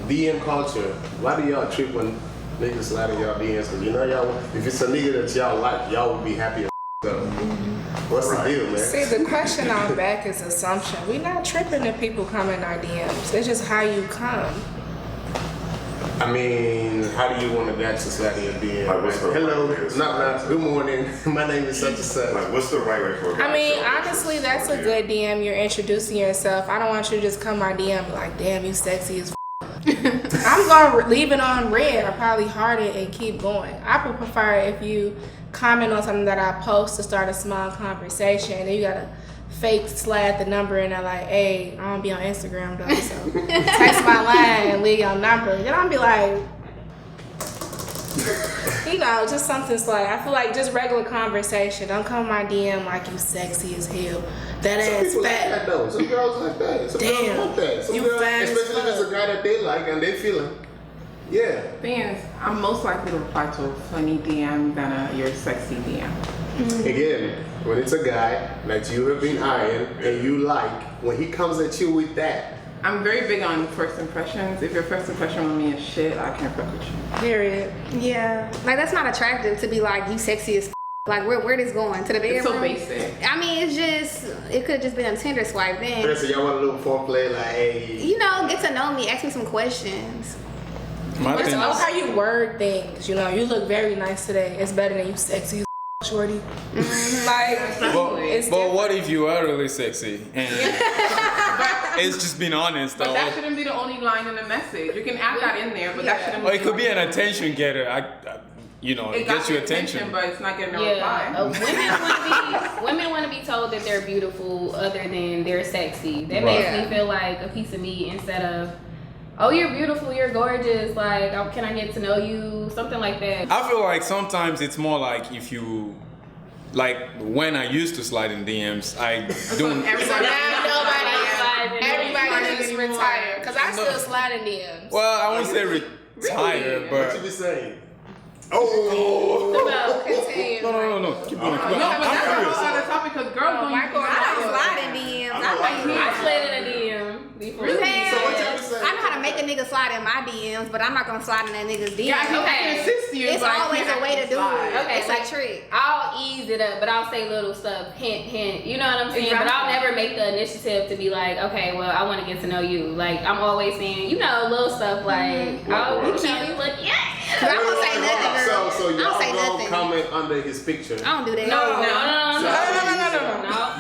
DM culture. Why do y'all trip when niggas slide in y'all DMs? Cause you know y'all, if it's a nigga that y'all like, y'all would be happy as so. What's the deal, man? See, the question on back is assumption. We not tripping if people come in our DMs. It's just how you come. I mean, how do you want a guy to slide in your DM? Like, what's the hello, right way? not, good morning. My name is such and such. Like, what's the right way for a guy? I mean, honestly, that's a good DM. You're introducing yourself. I don't want you to just come my DM like, damn, you sexy as I'm going to leave it on red or probably heart it and keep going. I would prefer if you comment on something that I post to start a small conversation and then you got to fake slide the number and they're like, hey, I don't be on Instagram though, so text my line and leave your number. Then I'll be like, you know, just something slight. I feel like just regular conversation. Don't come my DM like you sexy as hell. That ass Some fat. like that though. Some girls like that. Some Damn, girls want that. Some you girls, fat as especially if it's a guy that they like and they feeling. Yeah. Fans, I'm most likely to reply to a funny DM than your sexy DM. Again, when it's a guy that you have been eyeing and you like, when he comes at you with that, I'm very big on first impressions. If your first impression on me is shit, I can't fuck with you. Period. Yeah, like that's not attractive to be like you sexy as like where this going to the bedroom? It's so basic. I mean, it's just it could just been a Tinder swipe then. so y'all want a little foreplay, like, hey. You know, get to know me, ask me some questions. It's all how you word things. You know, you look very nice today. It's better than you sexy as shorty. Like, it's But what if you are really sexy? And it's just being honest, But though. that shouldn't be the only line in the message. You can add that in there, but that shouldn't be. Or it could be an attention getter. You know, it gets your attention. But it's not getting a reply. Women want to be told that they're beautiful other than they're sexy. That makes me feel like a piece of meat instead of, oh, you're beautiful, you're gorgeous, like, oh, can I get to know you? Something like that. I feel like sometimes it's more like if you, like when I used to slide in DMs, I don't. Everybody just retired. Because I still slide in DMs. Well, I won't say retire, What you but. be saying? Oh! No, continue. No. Keep going. No, but that's a whole other topic because girls don't Michael, use I don't slide in DMs. I slid in a DM before. So what you be saying? I know how to make a nigga slide in my DMs, but I'm not gonna slide in that nigga's DMs. Yeah, I can assist you. It's but I always can't a way to do slide. it. Okay, It's like- a trick. I'll ease it up, but I'll say little stuff, hint, hint. You know what I'm saying? But I'll never make the initiative to be like, okay, well, I want to get to know you. Like, I'm always saying, you know, little stuff like, oh, you cute, look, yeah. Cause I won't say nothing, girl. So I don't y'all say don't nothing. comment under his picture. I don't do that. No.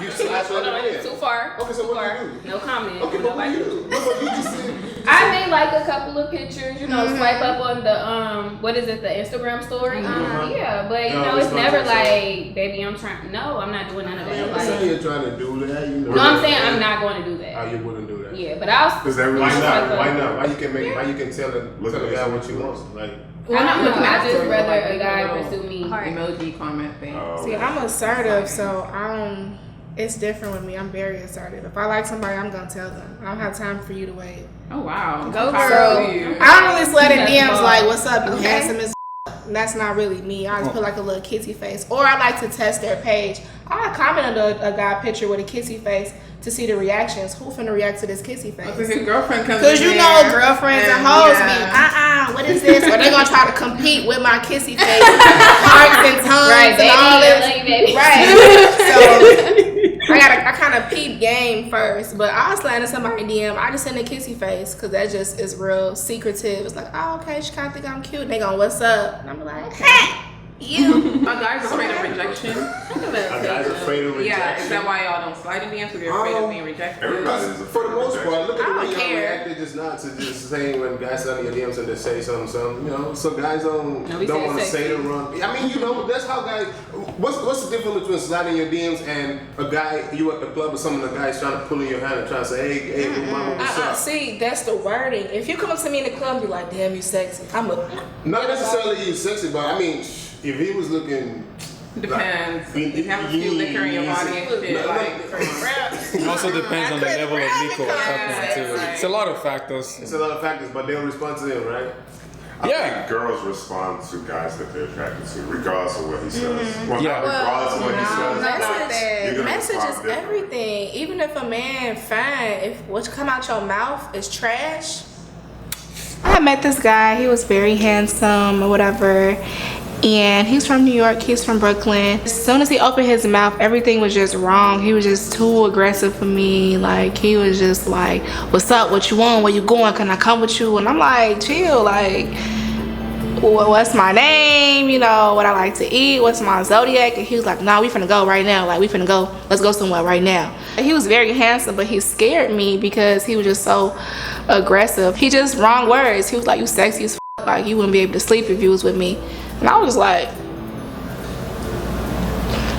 You slide under it. Too far. Okay, so Too what do far. you do? No comment. Okay, but what do you do? What you just said? I made like a couple of pictures, you know, swipe up on the what is it, the Instagram story? Yeah, but you No, know, it's it's not never that like, baby, I'm trying. No, I'm not doing none of I'm that. not saying Like, you're trying to do that. You know. no, I'm saying I'm not going to do Oh, that. you wouldn't do that. Yeah, but I'll. Because everyone's Why not? not. Why not? Why you can make? Why you can tell a guy what you want? Like. I don't know. I just Like, rather a you guy know, pursue me. Emoji comment thing. See, I'm assertive, so it's different with me. I'm very assertive. If I like somebody, I'm gonna tell them. I don't have time for you to wait. Oh wow. Go Power girl. to you. I don't really slide in That's DMs bold. like, what's up, you handsome as That's not really me. I just put like a little kissy face. Or I like to test their page. I comment on a guy picture with a kissy face to see the reactions. Who finna react to this kissy face? Because your girlfriend comes Because in you there know girlfriends and hoes be, what is this? Or they gonna try to compete with my kissy face, hearts and tongues Right, and baby. all I this. love you, baby. Right. So I kind of peep game first, but I'll slide in somebody DM. I just send a kissy face because that just is real secretive. It's like, oh, okay, she kind of think I'm cute. And they going, what's up? And I'm like, hey, you. Are guys afraid of rejection? A guy's afraid of rejection. Yeah, is that why y'all don't slide in DMs? Because you're afraid of being rejected? Everybody's For the most part, look at the way y'all care. reacted just now to just saying when guys send your DMs and they say something, you know. So guys don't we want say to say the wrong. I mean, you know, that's how guys. What's the difference between sliding your DMs and a guy you at the club or something? A guy's trying to pull in your hand and trying to say, hey, good mama, what's up? See, that's the wording. If you come up to me in the club and be like, damn, you sexy. Not necessarily you sexy, but I mean, if he was looking. Depends. You have a few liquor in your body and shit. Like, It also depends on the level of liquor happening too. It's a lot of factors. It's a lot of factors, but they'll respond to him, right? I Yeah. think girls respond to guys that they're attracted to, regardless of what he says. Well, Yeah. not regardless of what he says. You're gonna Message is respond different. everything. Even if a man fine, if what come out your mouth is trash, I had met this guy. He was very handsome or whatever. And he's from New York, he's from Brooklyn. As soon as he opened his mouth, everything was just wrong. He was just too aggressive for me. Like, he was just like, what's up, what you want, where you going, can I come with you? And I'm like, chill, like, what's my name, you know, what I like to eat, what's my zodiac? And he was like, nah, we finna go right now, like, we finna go, let's go somewhere right now. And he was very handsome, but he scared me because he was just so aggressive. He just wrong words. He was like, you sexy as f***, like, you wouldn't be able to sleep if you was with me. And I was like,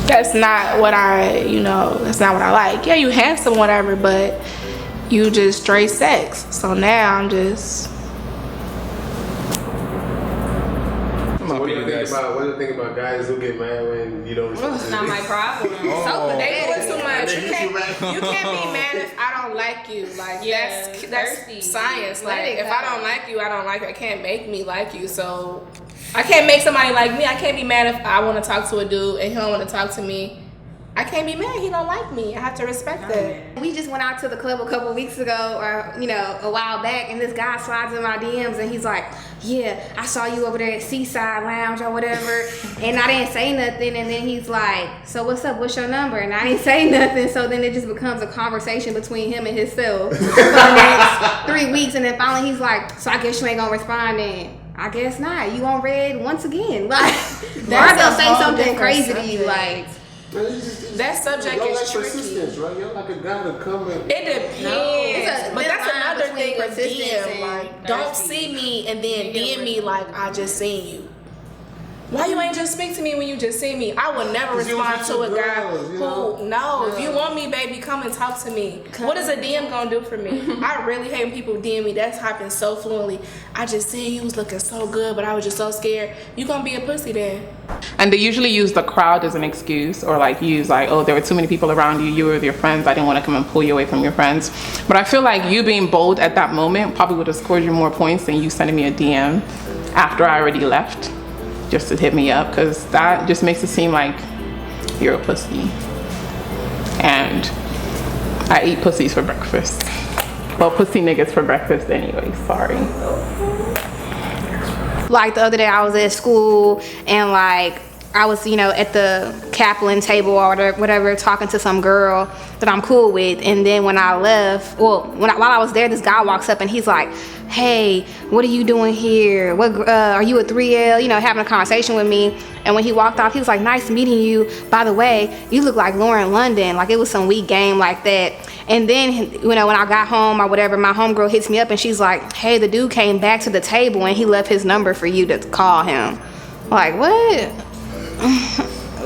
that's not what that's not what I like. Yeah, you handsome, whatever, but you just straight sex. So now I'm just. What do you think about guys who get mad when you don't? It's not my problem. They doing too much. You can't be mad if I don't like you. Like, that's science. Like, if I don't like you, I don't like you. I can't make me like you. So I can't make somebody like me. I can't be mad if I want to talk to a dude and he don't want to talk to me. I can't be mad. He don't like me. I have to respect that. We just went out to the club a couple weeks ago, or a while back, and this guy slides in my DMs and he's like, yeah, I saw you over there at Seaside Lounge or whatever, and I didn't say nothing. And then he's like, so what's up, what's your number? And I didn't say nothing. So then it just becomes a conversation between him and himself for the next 3 weeks. And then finally he's like, so I guess you ain't gonna respond then. I guess not. You on red once again. Like, or I'm gonna say something crazy to you, like. That subject is tricky. Persistence, right? You're like a guy to come and. It depends, but that's another thing with DM. Like, don't see me and then DM me like I just seen you. Why you ain't just speak to me when you just see me? I would never respond to a guy who, no, if you want me, baby, come and talk to me. What is a DM gonna do for me? I really hate when people DM me. That's happened so fluently. I just seen you was looking so good, but I was just so scared. You gonna be a pussy then. And they usually use the crowd as an excuse, or like use like, oh, there were too many people around you, you were with your friends, I didn't want to come and pull you away from your friends. But I feel like you being bold at that moment probably would have scored you more points than you sending me a DM after I already left, just to hit me up, because that just makes it seem like you're a pussy. And I eat pussies for breakfast. Well, pussy niggas for breakfast anyway, sorry. Like the other day I was at school and like I was, at the Kaplan table or whatever, talking to some girl that I'm cool with. And then when I left, while I was there, this guy walks up and he's like, hey, what are you doing here? What are you a 3L? Having a conversation with me. And when he walked off, he was like, nice meeting you. By the way, you look like Lauren London. Like, it was some weak game like that. And then, when I got home or whatever, my homegirl hits me up and she's like, hey, the dude came back to the table and he left his number for you to call him. Like, what?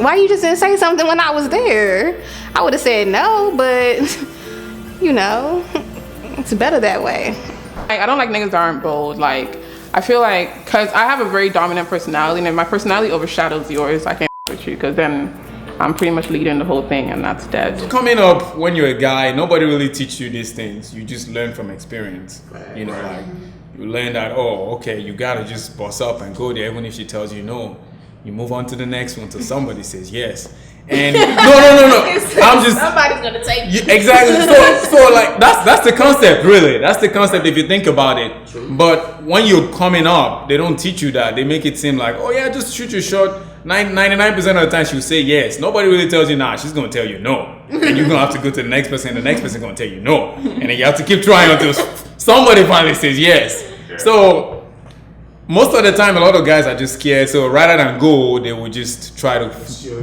Why you just didn't say something when I was there? I would have said no, but it's better that way. I don't like niggas that aren't bold. Like, I feel like, cause I have a very dominant personality, and if my personality overshadows yours, I can't with you, cause then I'm pretty much leading the whole thing, and that's dead. Coming up, when you're a guy, nobody really teach you these things. You just learn from experience. Like, you learn that, okay, you gotta just boss up and go there, even if she tells you no. You move on to the next one till somebody says yes. And no. I'm just somebody's gonna take you. Exactly. So like that's the concept, really. That's the concept if you think about it. True. But when you're coming up, they don't teach you that. They make it seem like, oh yeah, just shoot your shot. 99% of the time she'll say yes. Nobody really tells you nah, she's gonna tell you no. And you're gonna have to go to the next person, the next person gonna tell you no. And then you have to keep trying until somebody finally says yes. So most of the time, a lot of guys are just scared. So rather than go, they will just try to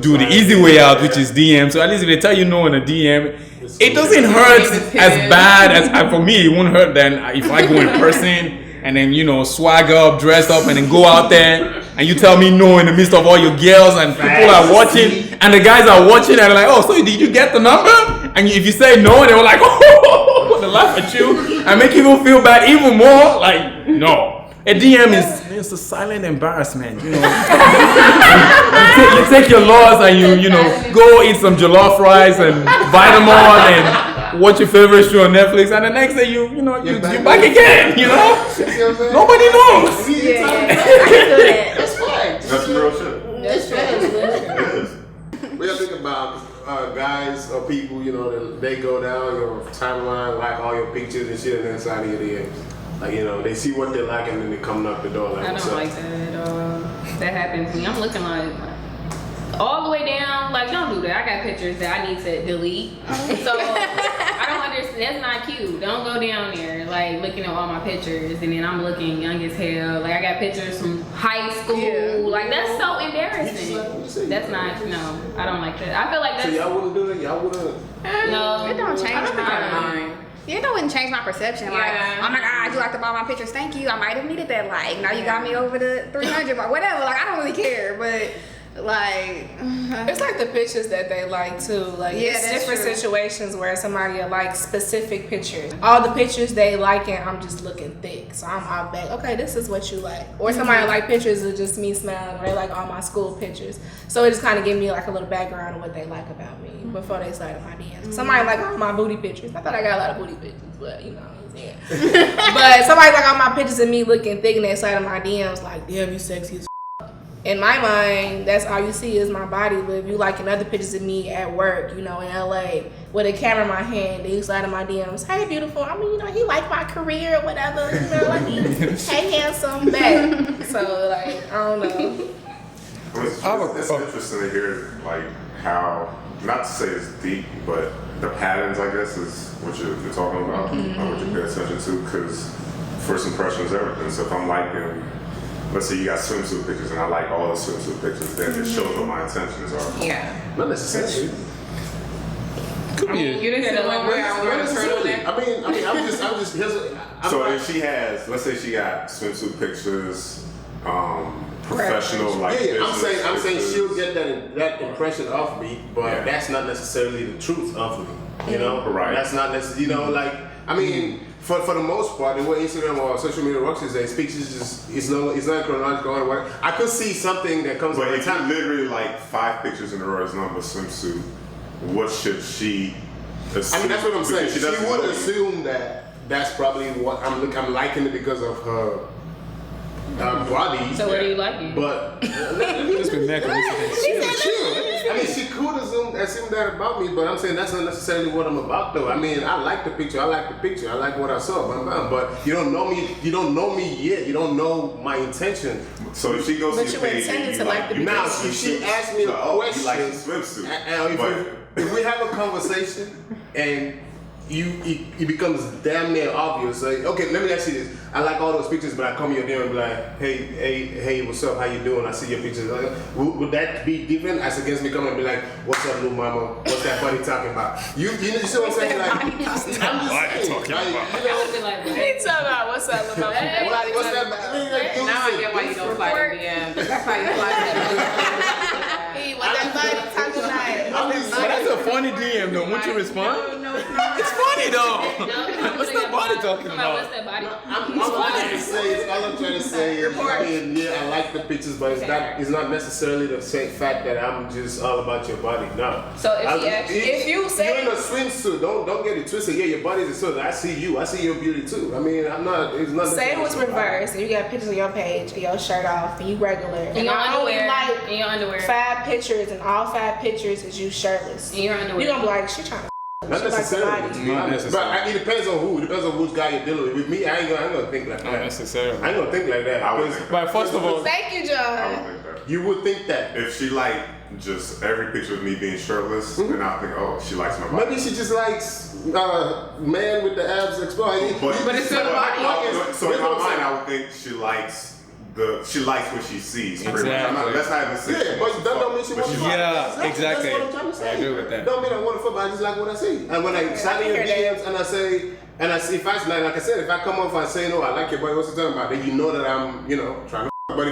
do the easy way out, which is DM. So at least if they tell you no in a DM, it doesn't hurt as bad as for me. It won't hurt than if I go in person and then swag up, dress up, and then go out there and you tell me no in the midst of all your girls and people are watching and the guys are watching and they're like, oh, so did you get the number? And if you say no, they were like, oh, they laugh at you and make you feel bad even more. Like, no. A DM is a silent embarrassment, You take your loss and you go eat some jollof rice and bite them all and watch your favorite show on Netflix, and the next day you're back again, Nobody knows. Yeah. I That's fine. That's real shit. That's right. We gotta think about guys or people, that they go down your timeline, like all your pictures and shit, and then inside of your DMs. Like, you know, they see what they like and then they come knock the door like, I what's don't up? like that at all. That happens to me. I'm looking like all the way down. Like, don't do that. I got pictures that I need to delete. So I don't understand. That's not cute. Don't go down there like looking at all my pictures and then I'm looking young as hell. Like I got pictures from high school. Like that's so embarrassing. That's not. No, I don't like that. I feel like that's. So y'all wouldn't do that? Y'all wouldn't? No, It don't change I don't think I my mind. It wouldn't change my perception. Like, Yeah. oh my God, you like to buy my pictures? Thank you. I might have needed that. Like, now you got me over the 300, but whatever. Like, I don't really care. But like, It's like the pictures that they like too. Like Yeah, it's that's different true. situations where somebody will like specific pictures. All the pictures they like and I'm just looking thick. So I'm out back. Okay, this is what you like. Or somebody like pictures of just me smiling or they like all my school pictures. So it just kinda give me like a little background of what they like about me before they slide in my DMs. Somebody like all my booty pictures. I thought I got a lot of booty pictures, but you know what I'm saying. But somebody like all my pictures of me looking thick and they slide in my DMs like, damn, you sexy as in my mind, that's all you see is my body. But if you liking other pictures of me at work, you know, in LA, with a camera in my hand, then you slide in my DMs, hey, beautiful. I mean, you know, he like my career or whatever. You know, like, hey, handsome, back. So, like, I don't know. It's interesting to hear like how, not to say it's deep, but the patterns, I guess, is what you're talking about, what you pay attention to, because first impression is everything. So if I'm liking, let's say you got swimsuit pictures and I like all the swimsuit pictures, then it shows what my intentions are. Yeah. Not necessarily. Could be. You didn't see the one where I wore the turtleneck? I mean, I'm just, So if she has, let's say she got swimsuit pictures, professional like yeah, I'm business saying pictures. she'll get that impression of me, but that's not necessarily the truth of me. You know, Right. That's not necessarily. You know, like I mean, for the most part, the way Instagram or social media works is that pictures just it's not chronological order. I could see something that comes. But over if you time. literally like 5 pictures in a row is not a swimsuit, what should she assume? I mean, that's what I'm saying. Because She doesn't would know you. assume that that's probably what I'm liking it because of her body. So what do you like? But Just been there. I mean, she could assume that about me, but I'm saying that's not necessarily what I'm about, though. I mean, I like the picture. I like what I saw, but you don't know me. You don't know me yet. You don't know my intention. So if she goes But to you your page intended and to you like the you Now, like if she swimsuits, asks me a so, question, you like the swimsuit, and but if we have a conversation and it becomes damn near obvious. Like, okay, let me ask you this. I like all those pictures, but I come here and be like, hey, what's up? How you doing? I see your pictures. Like, would that be different as against me coming and be like, what's up, little mama? What's that buddy talking about? You see what I'm saying? Like, I'm just saying. Like, you know, He talking about what's up with my what's that? Now I get why you don't slide in DM. That's why you slide Hey, what that body talking about? But that's a funny DM though. Won't you respond? No, it's not. It's funny though. What's that body talking about? What's that body? All I'm trying to say is, I mean, yeah, I like the pictures, but it's not necessarily the same fact that I'm just all about your body. No. So if she asks you, if you say- you're in a swimsuit, don't get it twisted. Yeah, your body's a swimsuit. I see you. I see your beauty too. I mean, I'm not. It's not. Say it was reversed and you got pictures of your page, your shirt off, and you regular. in your I only underwear, like in your underwear, 5 pictures, and all 5 pictures is you shirtless. in your underwear. You gonna be like, she trying to. Not She likes the necessarily. body. To be honest. But it depends on who. It depends on which guy you're dealing with. With me, I ain't gonna think like Not that. necessarily. I ain't gonna think like that. I would because think But first of all, Thank you, I John. don't think that. you would think that. If she like just every picture of me being shirtless, then I think, oh, she likes my body. Maybe she just likes man with the abs exposed. But it's still a body. So in my mind, I would think she likes what she sees. pretty much. Exactly. That's not even saying. Yeah, but that don't mean she wants to fuck. Yeah, exactly. That's what I'm trying to say. I agree with that. Don't mean I want to fuck, but I just like what I see. And when I slide in your DMs and I say, if I like I said, if I come off and say, no, I like your body, what's you talking about? Then you know that I'm, trying to fuck. But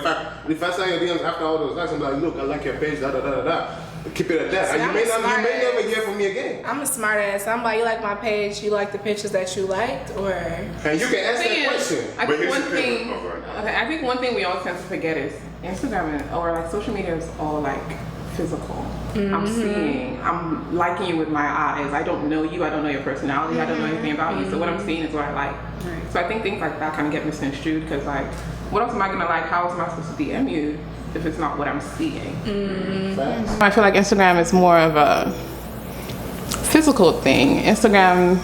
if I slide your DMs after all those likes, I'm like, look, I like your page, da da da da da. Keep it at that. See, And I'm you may smart never hear from me again. I'm a smart ass. Somebody, you like my page, you like the pictures that you liked, or And you can answer Thing that is, question. I But think here's one the thing. thing. Oh, go ahead. Okay, I think one thing we always tend to forget is Instagram or like social media is all like physical. I'm liking you with my eyes. I don't know you. I don't know your personality. I don't know anything about you. So what I'm seeing is what I like. So I think things like that kind of get misconstrued because like, what else am I gonna like? How am I supposed to DM you if it's not what I'm seeing? Facts. I feel like Instagram is more of a physical thing. Instagram,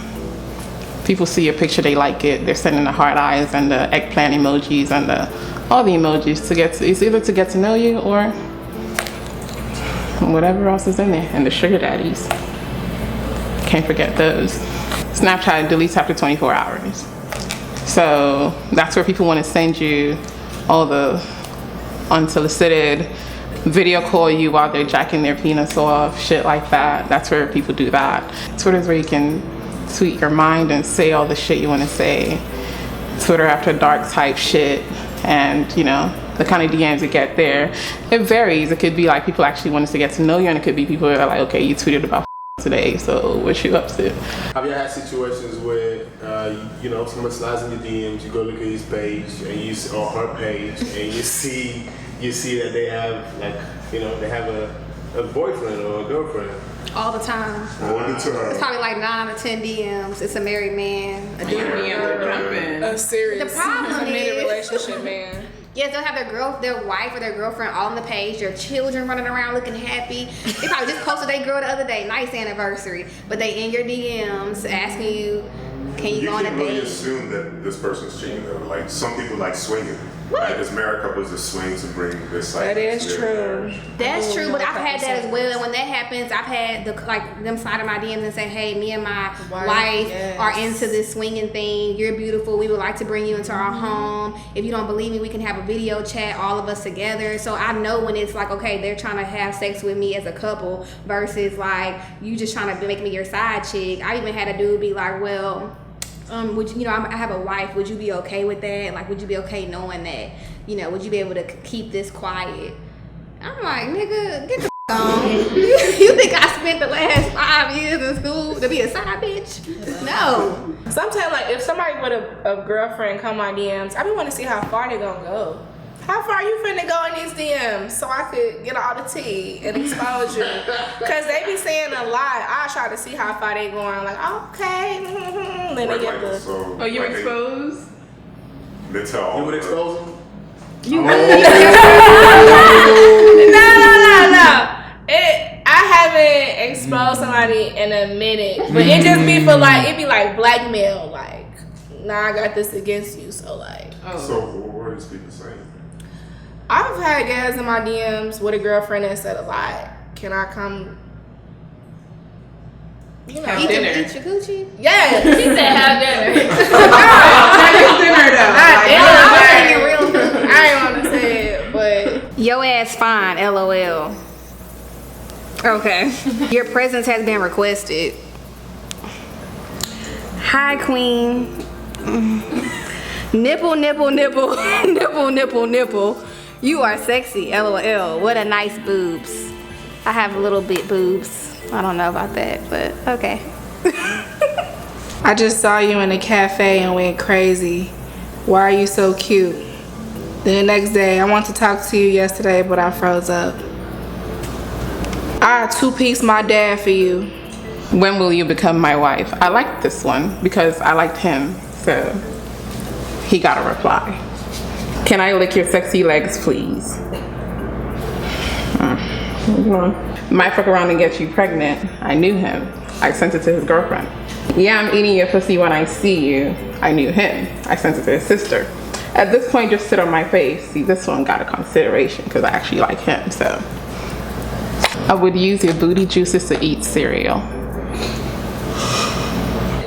People see your picture, they like it. They're sending the heart eyes and the eggplant emojis and all the emojis it's either to get to know you or whatever else is in there. And the sugar daddies, can't forget those. Snapchat deletes after 24 hours. So that's where people want to send you all the unsolicited video call you while they're jacking their penis off, shit like that. That's where people do that. Twitter's where you can tweet your mind and say all the shit you want to say. Twitter after dark type shit, and you know, the kind of DMs you get there, it varies. It could be like people actually wanting to get to know you, and it could be people who are like, okay, you tweeted about today, so what you up to? Have you had situations where you know, someone slides in your DMs, you go look at his page and you or her page, and you see that they have, like, you know, they have a boyfriend or a girlfriend? All the time. All the time. It's probably like 9 out of 10 DMs. It's a married man, a dude. A serious, The problem committed is- relationship, man. Yes, they'll have their wife or their girlfriend all on the page, their children running around looking happy. They probably just posted their girl the other day, nice anniversary, but they in your DMs asking you, can you go on a can really date? assume that this person's cheating though. Like some people like swinging. Like this married couples just swing to bring this like. That is their true. marriage. That's true, but I've had that as well. And when that Yes. happens, I've had them slide in my DMs and say, "Hey, me and my wife are into this swinging thing. You're beautiful. We would like to bring you into our home. If you don't believe me, we can have a video chat, all of us together." So I know when it's like, okay, they're trying to have sex with me as a couple versus like you just trying to make me your side chick. I even had a dude be like, "Well, would you know, I have a wife. Would you be okay with that? Like, would you be okay knowing that? You know, would you be able to keep this quiet?" I'm like, nigga, get the on. You think I spent the last 5 years in school to be a side bitch? No. Sometimes, like, if somebody with a girlfriend come on DMs, I be want to see how far they gonna go. How far you finna go in these DMs so I could get all the tea and expose you? Cause they be saying a lot. I try to see how far they going. Like, okay, then they get the. So, Oh, you're like, exposed? They tell You would expose them? No. I haven't exposed somebody in a minute, but it just be for like, it be like blackmail. Like, nah, I got this against you. So like. So what are these people saying? I've had guys in my DMs with a girlfriend that said a lot. Can I come? You know, Have dinner. Eat your coochie? yeah. She said have dinner. I ain't want to say it, but Yo ass fine, LOL. Okay. Your presence has been requested. Hi, queen. Nipple, nipple, nipple, nipple, nipple, nipple. You are sexy, LOL. What a nice boobs. I have a little bit boobs. I don't know about that, but okay. I just saw you in a cafe and went crazy. Why are you so cute? Then the next day, I want to talk to you yesterday, but I froze up. I two-piece my dad for you. When will you become my wife? I like this one because I liked him, so he got a reply. Can I lick your sexy legs, please? Might fuck around and get you pregnant. I knew him. I sent it to his girlfriend. Yeah, I'm eating your pussy when I see you. I knew him. I sent it to his sister. At this point, just sit on my face. See, this one got a consideration because I actually like him, so. I would use your booty juices to eat cereal.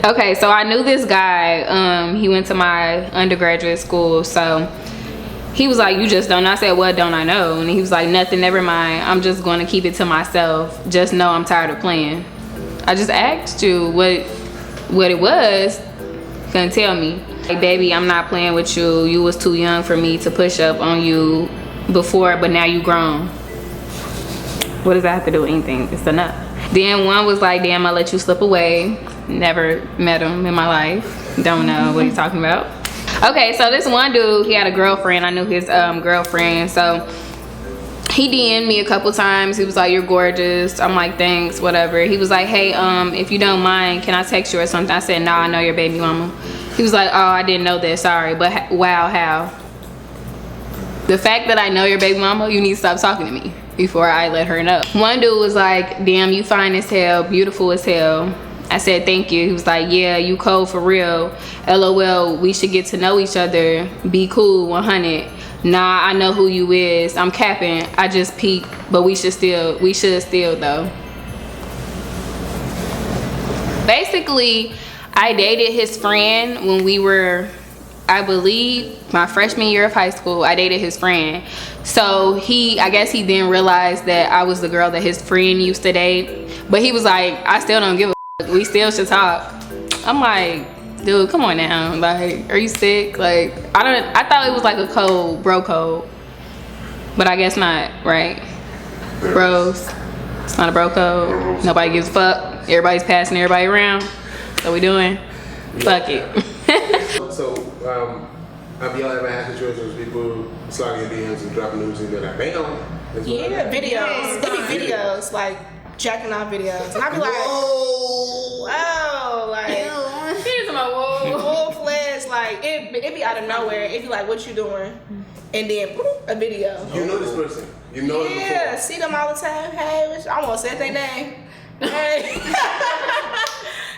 Okay, so I knew this guy. He went to my undergraduate school, so he was like, "You just don't know." I said, "What don't I know?" And he was like, "Nothing, never mind. I'm just going to keep it to myself. Just know I'm tired of playing." I just asked you what it was. You couldn't tell me. Like, baby, I'm not playing with you. You was too young for me to push up on you before, but now you grown. What does that have to do with anything? It's enough. Then one was like, "Damn, I let you slip away." Never met him in my life. Don't know what he's talking about. Okay, so this one dude, he had a girlfriend. I knew his girlfriend. So he DM'd me a couple times. He was like, "You're gorgeous." I'm like, "Thanks, whatever." He was like, "Hey, if you don't mind, can I text you or something?" I said, "No, I know your baby mama." He was like, "Oh, I didn't know that. Sorry, but wow, how?" The fact that I know your baby mama, you need to stop talking to me before I let her know. One dude was like, "Damn, you fine as hell, beautiful as hell. I said, thank you. He was like, yeah, you cold for real. LOL, we should get to know each other. Be cool, 100. Nah, I know who you is. I'm capping. I just peeked, but we should still though. Basically, I dated his friend when we were, I believe, my freshman year of high school. I dated his friend. So I guess he then realized that I was the girl that his friend used to date. But he was like, I still don't give a fuck. We still should talk. I'm like, dude, come on now. Like, are you sick? Like, I thought it was like a code, bro code. But I guess not, right? Bros. It's not a bro code. Nobody gives a fuck. Everybody's passing everybody around. So we doing? Fuck it. So, have y'all ever had situations with people sliding your DMs and dropping news and be like, bam? Yeah, videos. It be videos, like jacking off videos. And I be like, whoa, like, Here's my whoa. full fledged, like, it be out of nowhere. It be like, what you doing? And then, a video. You know this person. You know them before. Yeah, see them all the time. Hey, I won't say their name. Hey.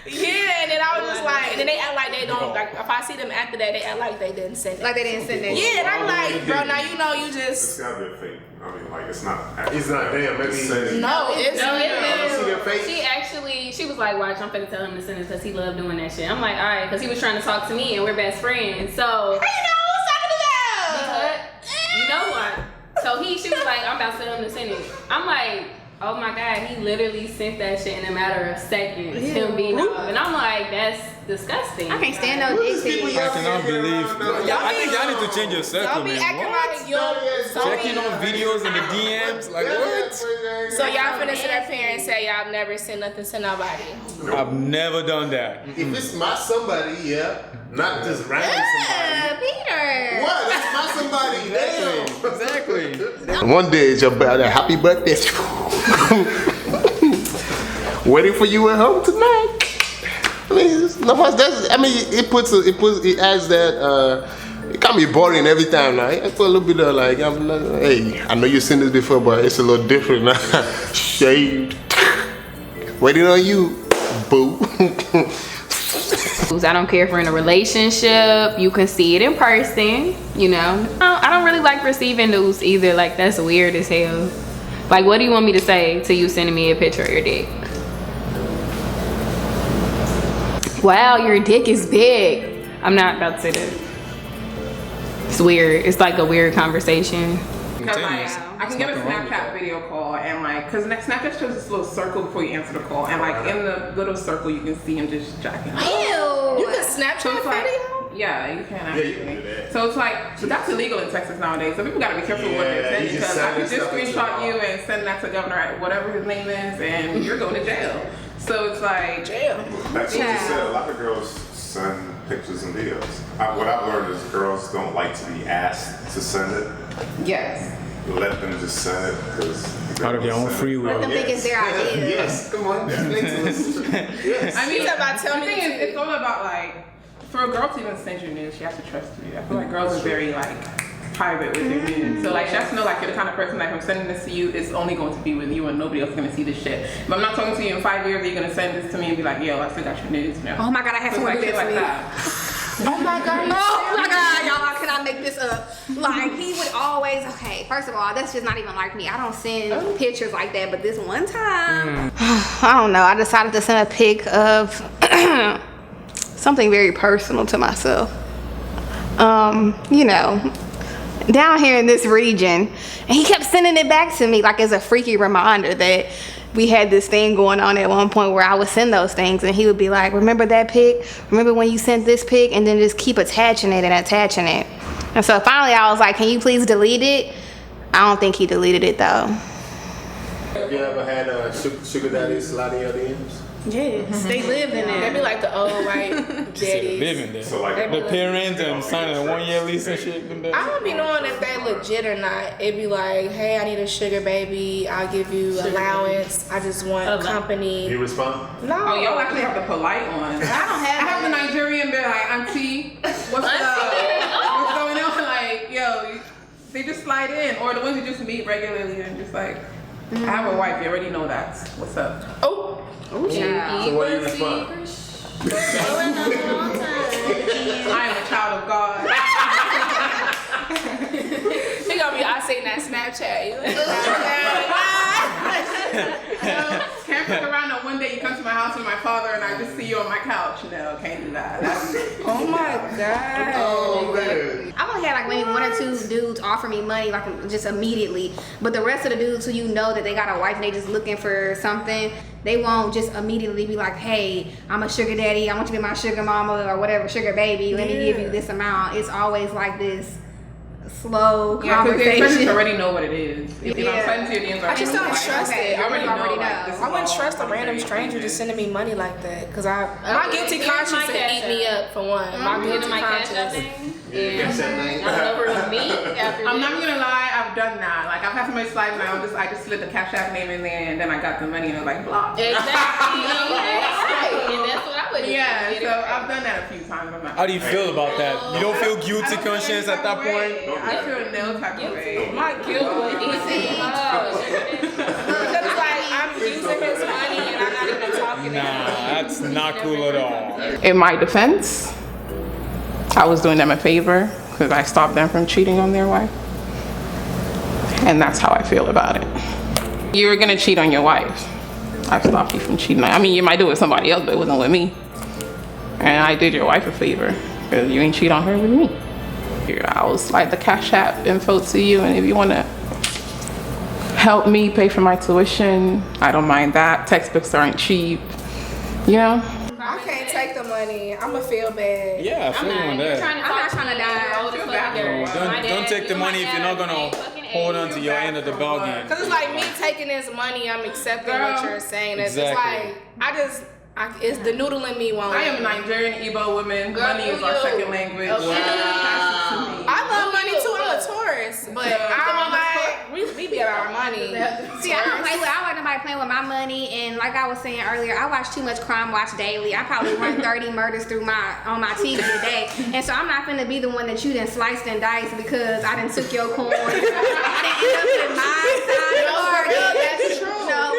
Yeah, and then I was just like, and then they act like they don't, like, if I see them after that, they act like they didn't send it. Like they didn't send it. Yeah, and I'm like, bro, now you know you It's just. gotta be a fake. I mean, like, it's not. It's not damn. Maybe. No, it's. No, see their face? she was like, watch, I'm finna tell him to send it because he loved doing that shit. I'm like, all right, because he was trying to talk to me and we're best friends. So. How you know who's talking to them? You know what? So she was like, I'm about to tell him to send it. I'm like, oh my God, he literally sent that shit in a matter of seconds. Him being up. And I'm like, that's disgusting. I can't stand those dick pics. I cannot believe. I think y'all need to change your circle, Don't be man. acting What? like you Checking on videos in the DMs, like what? So y'all finna sit up here and say y'all never sent nothing to nobody. I've never done that. If it's my somebody, yeah. Not just random somebody. Peter. What? That's my somebody. Damn. Exactly. One day it's your happy birthday. Waiting for you at home tonight. I mean, it adds that. It can be boring every time now. I put a little bit of like, hey, I know you've seen this before, but it's a little different now. Shaved. Waiting on you, boo. I don't care if we're in a relationship. You can see it in person, you know. I don't really like receiving news either. Like, that's weird as hell. Like, what do you want me to say to you sending me a picture of your dick? Wow, your dick is big. I'm not about to say that. It's weird. It's like a weird conversation. Because like, I can get a Snapchat video call and like, because Snapchat shows this little circle before you answer the call, and like in the little circle you can see him just jacking off. Ew. You can Snapchat So it's like, video? yeah, you can Yeah, actually. you can do that. So it's like, but that's illegal in Texas nowadays. So people gotta be careful what they're Yeah, sending, you just because I send could just stuff into screenshot the you and send that to Governor whatever his name is, and you're going to jail. So it's like, Jail. That's what you said. A lot of girls send pictures and videos. What I've learned is girls don't like to be asked to send it. yes. Let them just send it because Out of your own free will. Let them think it's their idea. Yes, come on. Explain to us. Yes. I mean, She's about to tell the me thing the is, it's all about like, for a girl to even send you news, she has to trust you. I feel like girls are very like private with their news. So like, she has to know like you're the kind of person like, if I'm sending this to you, it's only going to be with you and nobody else is gonna see this shit. But I'm not talking to you in 5 years, are you gonna send this to me and be like, yo, I still got your news now. Oh my God, I have So it's someone like do shit that like to me. that. Oh my God. Oh my God, y'all, how can I make this up? Like, he would always, okay, first of all, that's just not even like me. I don't send pictures like that, but this one time, I don't know, I decided to send a pic of something very personal to myself. You know, down here in this region, and he kept sending it back to me like as a freaky reminder that we had this thing going on at one point where I would send those things, and he would be like, remember that pic? Remember when you sent this pic? And then just keep attaching it and attaching it. And so finally I was like, can you please delete it? I don't think he deleted it though. Have you ever had a sugar daddy slide in your DMs? Yes, they live in there. They be like the old white daddies. Living there. So like The parents and signing a 1 year lease and shit. I don't be knowing if they legit or not. It be like, hey, I need a sugar baby. I'll give you allowance. I just want company. You respond? No. Oh, y'all actually have the polite ones. I have the Nigerian bit like, auntie, what's up? What's going on? Like, yo, they just slide in. Or the ones you just meet regularly and just like, I have a wife, you already know that. What's up? Oh, Ooh, child. So what do you respond? I am a child of God. He gonna be, I seen that Snapchat. You Can't fuck around on one day you come to my house with my father and I just see you on my couch. No, can't do that. Oh my God. Oh man. I've only had like maybe 1 or 2 dudes offer me money like just immediately, but the rest of the dudes who you know that they got a wife and they just looking for something, they won't just immediately be like, hey, I'm a sugar daddy, I want you to be my sugar mama or whatever, sugar baby, let me give you this amount. It's always like this slow Yeah, because their conversation. friends already know what it is. If I'm sending to your DMs, I just don't trust okay, it. you I already already know. know. this is I wouldn't all trust a random crazy. stranger just sending me money like that. Because my Okay, guilty here's conscience my would cash eat me app. up for one. My I'm guilty getting my cash up conscience. thing. Yeah, that name. I'm over with me after I'm this. not gonna lie, I've done that. Like I've had somebody slide and I just slid the Cash App name in there and then I got the money and I was like, block. Exactly. And that's what I would do. Yeah, Get it so right. I've done that a few times. I'm not- How do you feel about that? You don't feel guilty conscience at that point? I feel no type of way. My guilt would eat me up. Because it's like I'm using his money and I'm not even talking to Nah, him. that's not cool at all. Oh. In my defense, I was doing them a favor because I stopped them from cheating on their wife. And that's how I feel about it. You were gonna cheat on your wife. I stopped you from cheating. I mean, you might do it with somebody else, but it wasn't with me. And I did your wife a favor because you ain't cheat on her with me. I'll slide the Cash App info to you, and if you wanna help me pay for my tuition, I don't mind that. Textbooks aren't cheap, you know? I can't take the money. I'ma feel bad. Yeah, I feel you on that. I'm not trying to die. Don't take the money if you're not gonna hold on to your end of the bargain. Cause it's like me taking this money, I'm accepting what you're saying. It's Exactly. like it's the noodle in me won't. I am a Nigerian Igbo woman. Girl, Money is our you. second language. Okay. Pass it to me. I love money too. I'm a tourist, but I'm like we be about our money. See, I don't play with. I don't like nobody playing with my money, and like I was saying earlier, I watch too much Crime Watch daily. I probably run 30 murders through on my TV a day, and so I'm not finna be the one that you done sliced and diced because I done took your coin. I didn't end up in my side of the bargain. That's true. No,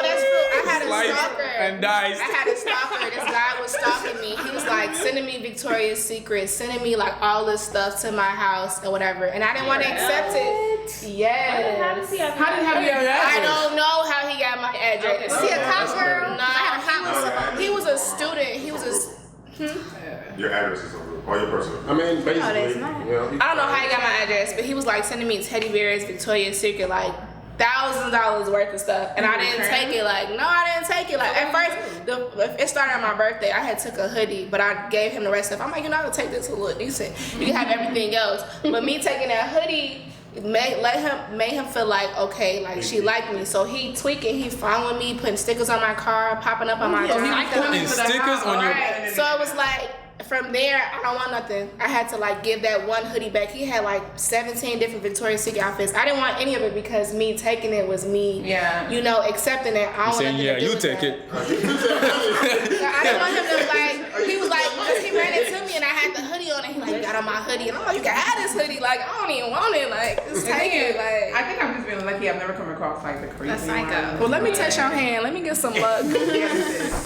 that's true. I had a stalker. And dice. I had a stalker. This guy was stalking me. He was like sending me Victoria's Secret, sending me like all this stuff to my house or whatever, and I didn't want to accept it. Yes. How does he have How did you have your I address? don't know how he got my address. See a cop girl? No, he was a student. He was a. Your address is over. All your personal. I mean, basically, that's not- you know, I don't know how he got my address, but he was like sending me teddy bears, Victoria's Secret, like $1,000 worth of stuff, and I didn't take it. Like, no, I didn't take it. Like at first, it started on my birthday. I had took a hoodie, but I gave him the rest of it. I'm like, I'll take this to look decent. You can have everything else, but me taking that hoodie made him feel like okay, like she liked me. So he tweaking, he following me, putting stickers on my car, popping up on my drive. Putting stickers on your. Right. So it was like from there, I don't want nothing. I had to like give that one hoodie back. He had like 17 different Victoria's Secret outfits. I didn't want any of it because me taking it was me, accepting it. I don't want Saying, nothing yeah, to do you with take that. it. So I didn't want him to like. He was like, because he ran into me and I had the hoodie on, and he like got on my hoodie, and I'm like, you can have this hoodie. Like I don't even want it. Like just take it. Like I think I'm just being lucky. I've never come across like the crazy A psycho. one. well, let me touch your hand. Let me get some luck.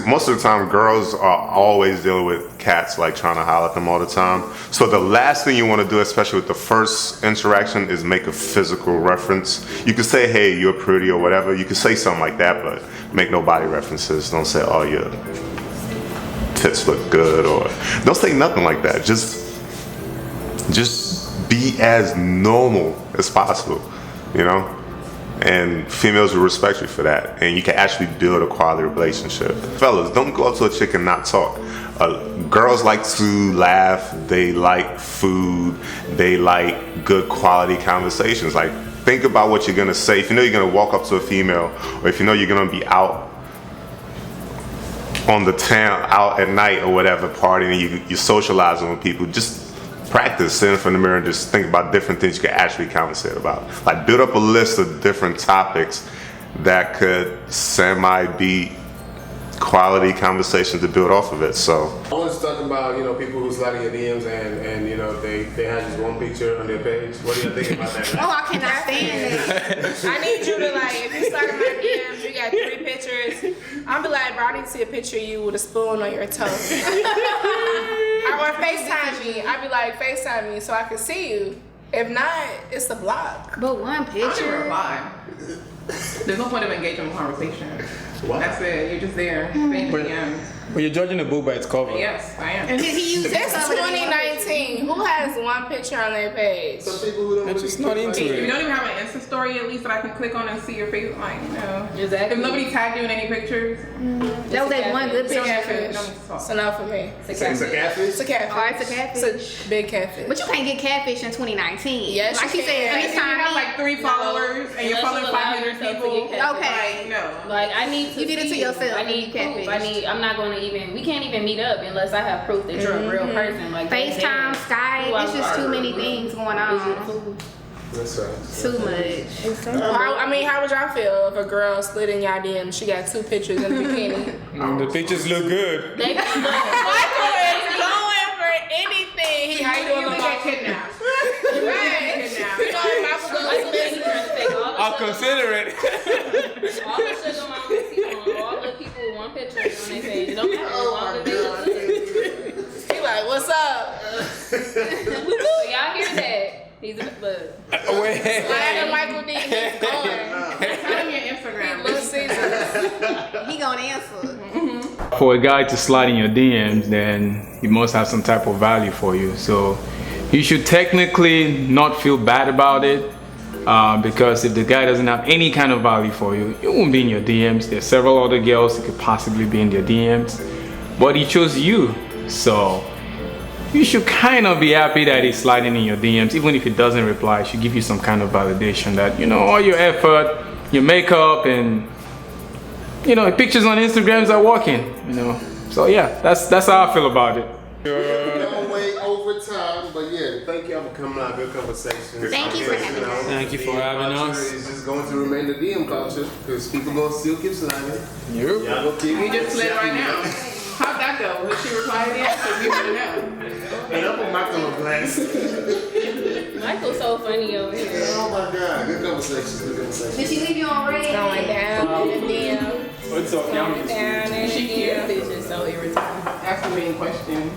Most of the time, girls are always dealing with cats, like trying to holler at them all the time. So the last thing you want to do, especially with the first interaction, is make a physical reference. You can say, hey, you're pretty or whatever. You can say something like that, but make no body references. Don't say, oh, your tits look good, or don't say nothing like that. Just be as normal as possible, you know? And females will respect you for that, and you can actually build a quality relationship. Fellas, don't go up to a chick and not talk. Girls like to laugh, they like food, they like good quality conversations. Like, think about what you're gonna say. If you know you're gonna walk up to a female, or if you know you're gonna be out on the town, out at night or whatever, partying, you're socializing with people, just practice, sit in front of the mirror and just think about different things you can actually conversate about. Like, build up a list of different topics that could semi be quality conversation to build off of it. So I was talking about, you know, people who slide in your DMs and you know, they have just one picture on their page. What do you think about that? Oh, I cannot stand it. I need you to like, if you start in my DMs, you got 3 pictures. I'll be like, bro, I need to see a picture of you with a spoon on your toe. Or FaceTime me. I'll be like, FaceTime me so I can see you. If not, it's a block. But one I don't picture. reply. There's no point of engaging in conversation. What? That's it. You're just there. Thank you. But you're judging a book by its cover. Yes, I am. And he used It's 2019. Who has one picture on their page? Some people who don't I'm really just not into If you it. don't even have an Insta story, at least that I can click on and see your face, like, no. Exactly. If nobody tagged you in any pictures, That was that one good It's a picture. catfish. So no for me. It's a catfish? It's a catfish. Oh, it's a catfish. It's a big catfish. But you can't get catfish in 2019. Yes, like you she said, can. if you have like 3 followers and you're Unless following you allow 500 yourself to people, get catfish. Okay. like, no. Like I need to. You did it to see yourself I and need you proof. catfish. I'm not going to even. We can't even meet up unless I have proof that you're a real person. Like FaceTime, Skype, it's just too many things going on. That's right. Too much. I mean, how would y'all feel if a girl slid in y'all DM? She got 2 pictures in a bikini. The pictures look good. They Michael is going for anything. He how you doing? You get kidnapped. Right. You know, Michael goes to I'll consider it. all the sugar mamas, he want all the people with one picture on their page. It don't matter as long as they look good. He like, what's up? So y'all hear that? He's a look. Wait. Slide Michael D. He's going. Tell me your Instagram. Little Caesar. He gonna answer. For a guy to slide in your DMs, then he must have some type of value for you. So you should technically not feel bad about it, because if the guy doesn't have any kind of value for you, it won't be in your DMs. There's several other girls that could possibly be in their DMs, but he chose you. So you should kind of be happy that he's sliding in your DMs. Even if he doesn't reply, it should give you some kind of validation that, you know, all your effort, your makeup, and, you know, pictures on Instagrams are working, you know. So yeah, that's how I feel about it. Long way over time, but yeah, thank y'all for coming out. Good conversation. Thank you for having us. Thank you for having us. It's just going to remain the DM culture because people gonna still keep sliding. Y'all gonna keep. We just slid right now. How'd that go? Did she reply yet? Because we want to know. And I'm put Michael on blast. Michael's so funny over here. Oh my God, good conversation. Good conversation. Did she leave you on red? Going down in the DM. What's up, Going down in the She cute. DM. It's just so irritating. That's the main question.